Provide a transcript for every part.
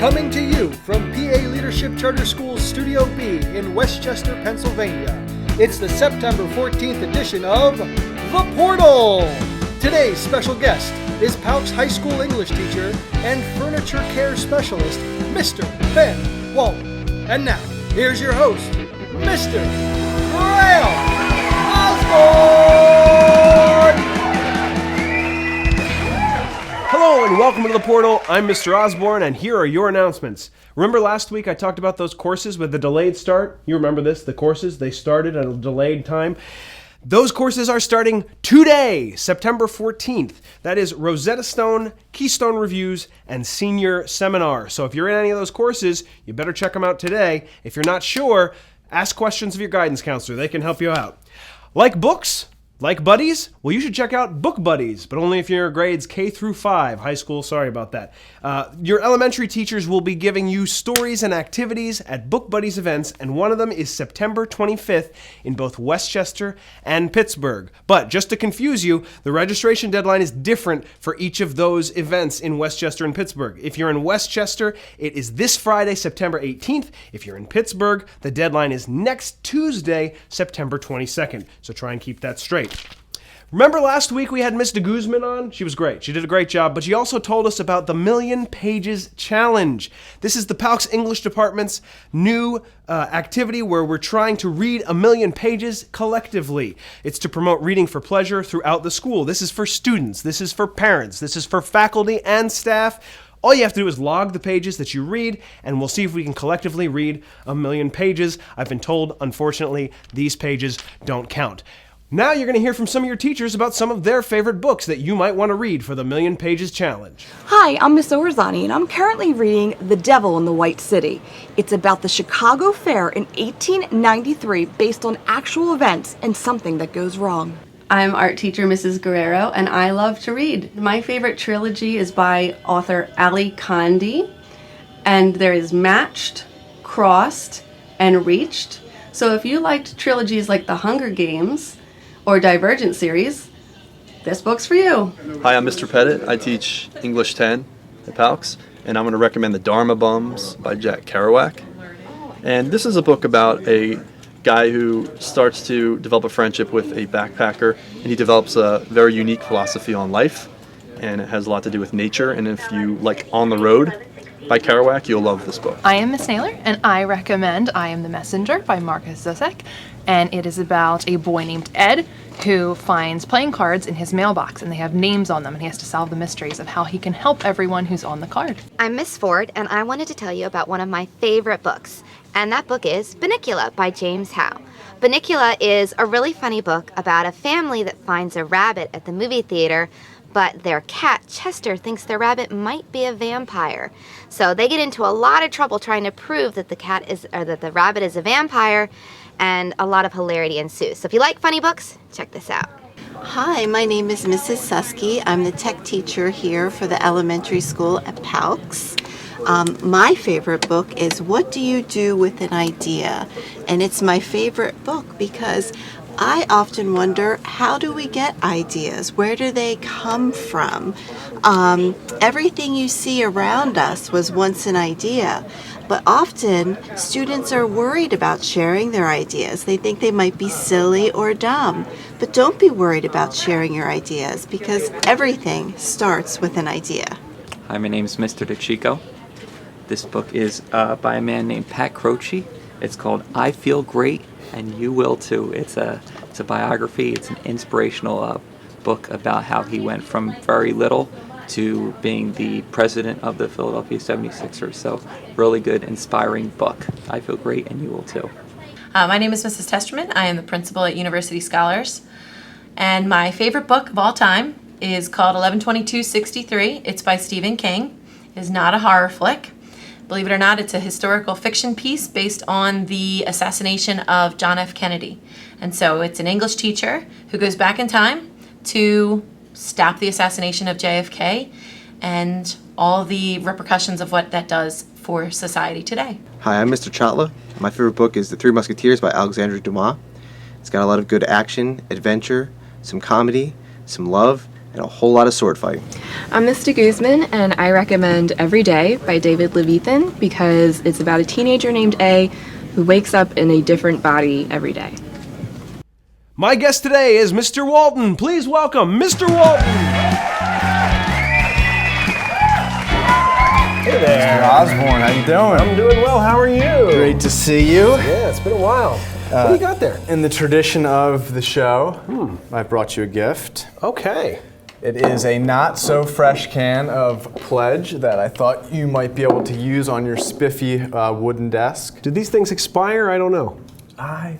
Coming to you from PA Leadership Charter School Studio B in Westchester, Pennsylvania. It's the September 14th edition of The Portal. Today's special guest is PALCS High School English teacher and furniture care specialist, Mr. Ben Walton. And now, here's your host, Mr. Graham Osborne! Hello and welcome to The Portal. I'm Mr. Osborne and here are your announcements. Remember last week I talked about those courses with the delayed start? You remember this, the courses, they started at a delayed time. Those courses are starting today, September 14th. That is Rosetta Stone, Keystone Reviews, and Senior Seminar. So if you're in any of those courses, you better check them out today. If you're not sure, ask questions of your guidance counselor. They can help you out. Like books? Like buddies? Well, you should check out Book Buddies, but only if you're grades K through 5. High school, sorry about that. Your elementary teachers will be giving you stories and activities at Book Buddies events, and one of them is September 25th in both Westchester and Pittsburgh. But just to confuse you, the registration deadline is different for each of those events in Westchester and Pittsburgh. If you're in Westchester, it is this Friday, September 18th. If you're in Pittsburgh, the deadline is next Tuesday, September 22nd. So try and keep that straight. Remember last week we had Miss de Guzman on? She was great. She did a great job, but she also told us about the Million Pages Challenge. This is the PALCS English Department's new activity where we're trying to read 1,000,000 pages collectively. It's to promote reading for pleasure throughout the school. This is for students. This is for parents. This is for faculty and staff. All you have to do is log the pages that you read, and we'll see if we can collectively read 1,000,000 pages. I've been told, unfortunately, these pages don't count. Now you're going to hear from some of your teachers about some of their favorite books that you might want to read for the 1,000,000 Pages Challenge. Hi, I'm Miss Orzani, and I'm currently reading The Devil in the White City. It's about the Chicago Fair in 1893 based on actual events and something that goes wrong. I'm art teacher Mrs. Guerrero, and I love to read. My favorite trilogy is by author Ali Kandi, and there is Matched, Crossed, and Reached. So if you liked trilogies like The Hunger Games or Divergent series, this book's for you. Hi, I'm Mr. Pettit. I teach English 10 at PALCS, and I'm going to recommend The Dharma Bums by Jack Kerouac. And this is a book about a guy who starts to develop a friendship with a backpacker, and he develops a very unique philosophy on life, and it has a lot to do with nature. And if you like On the Road by Kerouac, you'll love this book. I am Miss Naylor, and I recommend I Am the Messenger by Marcus Zusak, and it is about a boy named Ed who finds playing cards in his mailbox, and they have names on them, and he has to solve the mysteries of how he can help everyone who's on the card. I'm Miss Ford, and I wanted to tell you about one of my favorite books, and that book is Bunnicula by James Howe. Bunnicula is a really funny book about a family that finds a rabbit at the movie theater, but their cat, Chester, thinks their rabbit might be a vampire. So they get into a lot of trouble trying to prove that the rabbit is a vampire, and a lot of hilarity ensues. So if you like funny books, check this out. Hi, my name is Mrs. Susky. I'm the tech teacher here for the elementary school at PALCS. My favorite book is What Do You Do with an Idea? And it's my favorite book because I often wonder, how do we get ideas? Where do they come from? Everything you see around us was once an idea, but often students are worried about sharing their ideas. They think they might be silly or dumb, but don't be worried about sharing your ideas because everything starts with an idea. Hi, my name is Mr. DeChico. This book is by a man named Pat Croce. It's called I Feel Great and You Will Too. It's a biography. It's an inspirational book about how he went from very little to being the president of the Philadelphia 76ers. So really good, inspiring book. I Feel Great and You Will Too. My name is Mrs. Testerman. I am the principal at University Scholars. And my favorite book of all time is called 11/22/63. It's by Stephen King. It is not a horror flick. Believe it or not, it's a historical fiction piece based on the assassination of John F. Kennedy. And so it's an English teacher who goes back in time to stop the assassination of JFK and all the repercussions of what that does for society today. Hi, I'm Mr. Chatla. My favorite book is The Three Musketeers by Alexandre Dumas. It's got a lot of good action, adventure, some comedy, some love, and a whole lot of sword fighting. I'm Mr. Guzman, and I recommend Every Day by David Levithan because it's about a teenager named A who wakes up in a different body every day. My guest today is Mr. Walton. Please welcome Mr. Walton. Hey there. Mr. Osborne, how you doing? I'm doing well. How are you? Great to see you. Yeah, it's been a while. What do you got there? In the tradition of the show, I brought you a gift. Okay. It is a not so fresh can of Pledge that I thought you might be able to use on your spiffy wooden desk. Did these things expire? I don't know. I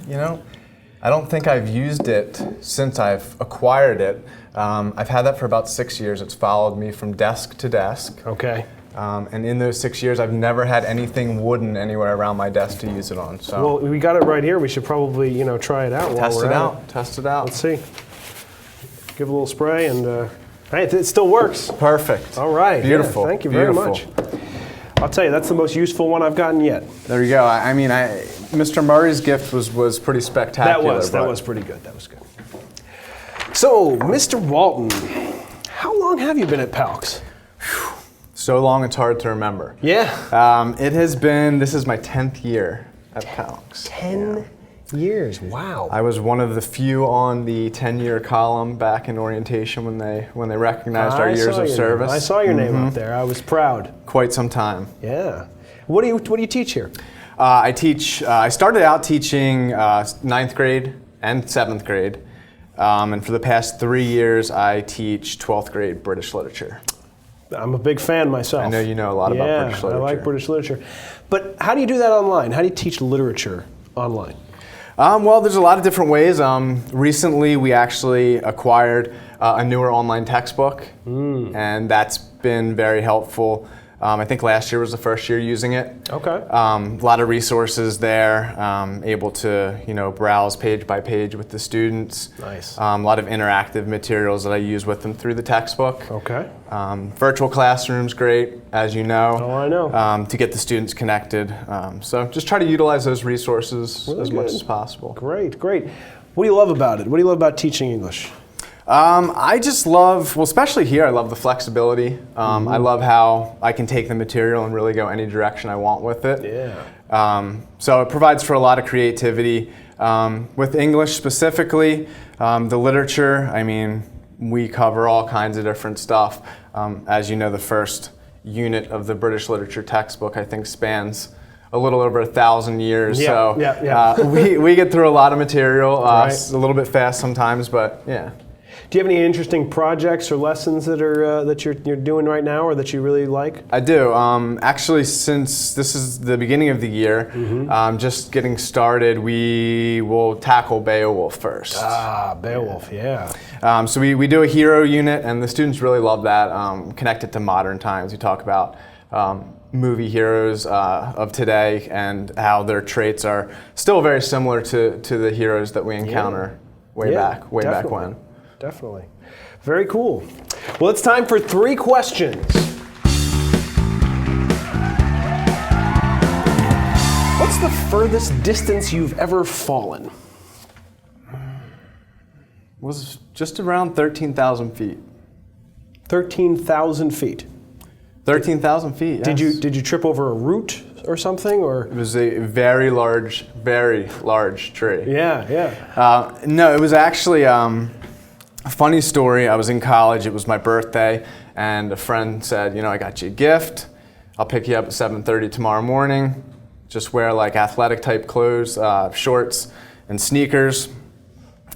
don't think I've used it since I've acquired it. I've had that for about 6 years. It's followed me from desk to desk. Okay. And in those 6 years, I've never had anything wooden anywhere around my desk to use it on. So Well, we got it right here. We should probably, try it out while test we're it at out. Test it out. Let's see. Give a little spray and, hey, it still works. Perfect. All right. Beautiful. Yeah, thank you very much. I'll tell you, that's the most useful one I've gotten yet. There you go. Mr. Murray's gift was pretty spectacular. That was pretty good. That was good. So, Mr. Walton, how long have you been at PALCS? So long it's hard to remember. Yeah. This is my 10th year at PALCS. 10 years, wow. I was one of the few on the 10-year column back in orientation when they recognized our years of service. I saw your name up there. I was proud. Quite some time. Yeah. What do you teach here? I started out teaching 9th grade and 7th grade. And for the past 3 years, I teach 12th grade British literature. I'm a big fan myself. I know you know a lot about British literature. I like British literature. But how do you do that online? How do you teach literature online? Well, there's a lot of different ways. Recently, we actually acquired a newer online textbook, and that's been very helpful. I think last year was the first year using it. Okay. A lot of resources there, able to browse page by page with the students. Nice. A lot of interactive materials that I use with them through the textbook. Okay. Virtual classrooms, great, as you know. Oh, I know. To get the students connected. So just try to utilize those resources Really as good. much as possible. Great, great. What do you love about it? What do you love about teaching English? I just love, especially here, I love the flexibility. I love how I can take the material and really go any direction I want with it. Yeah. So it provides for a lot of creativity. With English specifically, the literature, we cover all kinds of different stuff. As you know, the first unit of the British literature textbook, I think, spans a little over 1,000 years. We get through a lot of material, Right. a little bit fast sometimes, but yeah. Do you have any interesting projects or lessons that are that you're doing right now, or that you really like? I do. Actually, since this is the beginning of the year, just getting started, we will tackle Beowulf first. Beowulf, yeah. So we do a hero unit, and the students really love that. Connect it to modern times. We talk about movie heroes of today and how their traits are still very similar to the heroes that we encounter way back when. Definitely. Very cool. Well, it's time for 3 questions. What's the furthest distance you've ever fallen? Was just around 13,000 feet. 13,000 feet. 13,000 feet, yes. Did you trip over a root or something, or? It was a very large tree. Yeah. No, it was actually a funny story. I was in college. It was my birthday, and a friend said, I got you a gift. I'll pick you up at 7:30 tomorrow morning. Just wear like athletic type clothes, shorts and sneakers.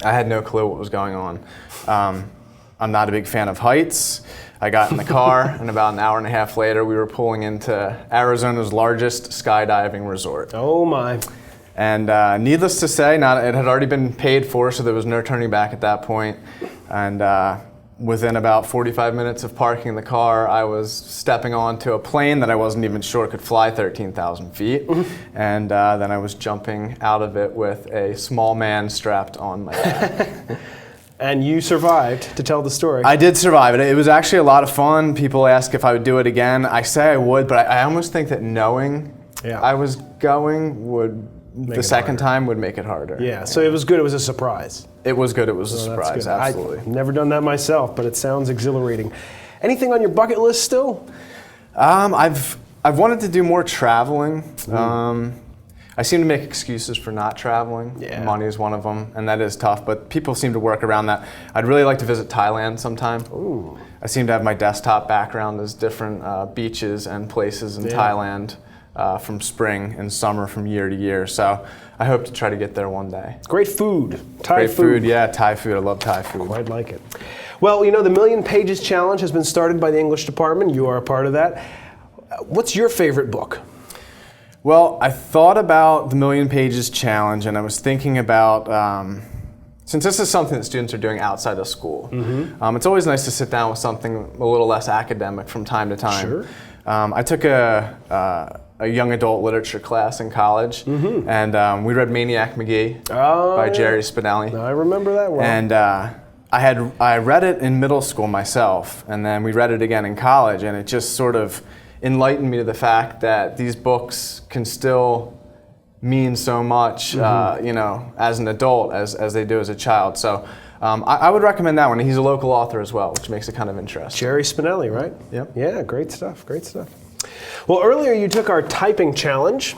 I had no clue what was going on. I'm not a big fan of heights. I got in the car, and about an hour and a half later, we were pulling into Arizona's largest skydiving resort. Oh my. And needless to say, it had already been paid for, so there was no turning back at that point. And within about 45 minutes of parking the car, I was stepping onto a plane that I wasn't even sure could fly 13,000 feet. And then I was jumping out of it with a small man strapped on my back. And you survived to tell the story. I did survive it. It was actually a lot of fun. People ask if I would do it again. I say I would, but I almost think that knowing I was going would, the second time would make it harder. Yeah, so it was good. It was a surprise. It was good. It was a Oh, that's surprise, good. absolutely. I've never done that myself, but it sounds exhilarating. Anything on your bucket list still? I've wanted to do more traveling. I seem to make excuses for not traveling. Yeah. Money is one of them, and that is tough, but people seem to work around that. I'd really like to visit Thailand sometime. Ooh. I seem to have my desktop background as different beaches and places in Thailand from spring and summer from year to year. So I hope to try to get there one day. Great food. Great food, yeah, Thai food. I love Thai food. Quite like it. Well, you know, the Million Pages Challenge has been started by the English department. You are a part of that. What's your favorite book? Well, I thought about the Million Pages Challenge, and I was thinking about, since this is something that students are doing outside of school, it's always nice to sit down with something a little less academic from time to time. Sure. I took a young adult literature class in college, and we read Maniac McGee by Jerry Spinelli. I remember that well. And I read it in middle school myself, and then we read it again in college, and it just sort of enlightened me to the fact that these books can still mean so much, you know, as an adult as they do as a child. So I would recommend that one. He's a local author as well, which makes it kind of interesting. Jerry Spinelli, right? Yep. Yeah, great stuff, great stuff. Well, earlier you took our typing challenge.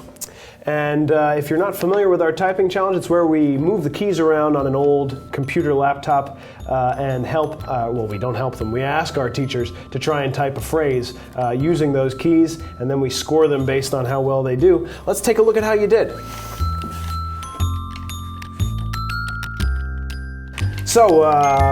And if you're not familiar with our typing challenge, it's where we move the keys around on an old computer laptop and help, well, we don't help them. We ask our teachers to try and type a phrase using those keys, and then we score them based on how well they do. Let's take a look at how you did. So,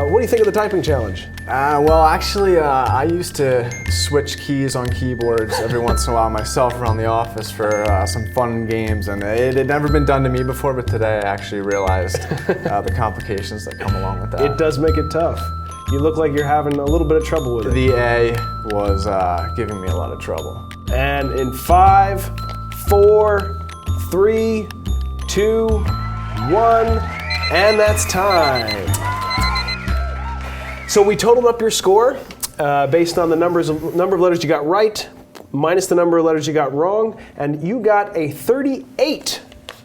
what do you think of the typing challenge? Well, actually, I used to switch keys on keyboards every once in a while myself around the office for some fun games, and it had never been done to me before, but today I actually realized the complications that come along with that. It does make it tough. You look like you're having a little bit of trouble with it. The A was giving me a lot of trouble. And in 5, 4, 3, 2, 1, and that's time. So we totaled up your score based on the number of letters you got right, minus the number of letters you got wrong, and you got a 38.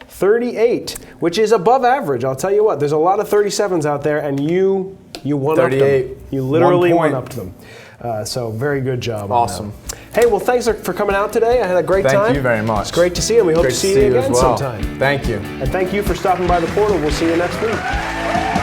38, which is above average. I'll tell you what, there's a lot of 37s out there, and you one-upped them. You literally one-upped them. So very good job. Awesome. Hey, well, thanks for coming out today. I had a great time. Thank you very much. It's great to see you, and we hope to see you again sometime. Thank you. And thank you for stopping by the portal. We'll see you next week.